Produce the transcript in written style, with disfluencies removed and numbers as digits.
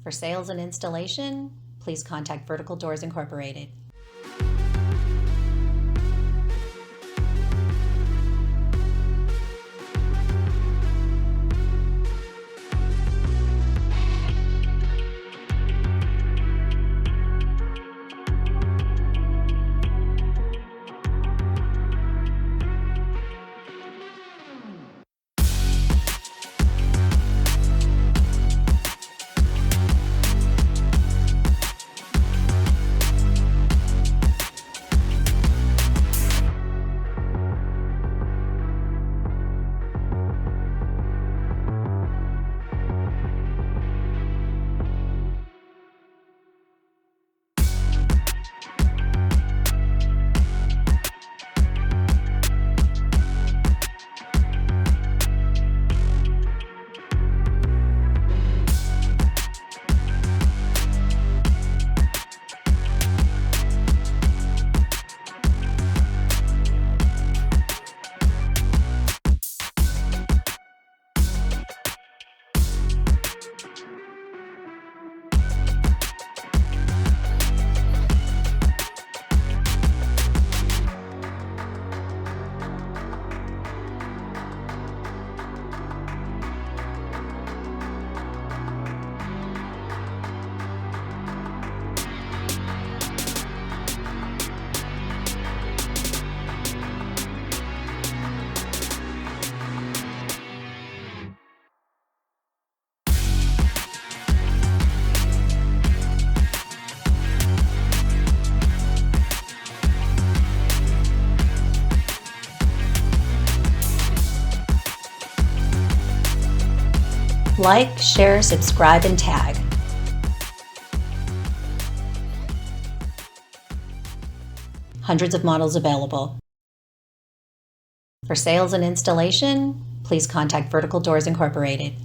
For sales and installation, please contact Vertical Doors Incorporated. Like, share, subscribe, and tag. Hundreds of models available. For sales and installation, please contact Vertical Doors Incorporated.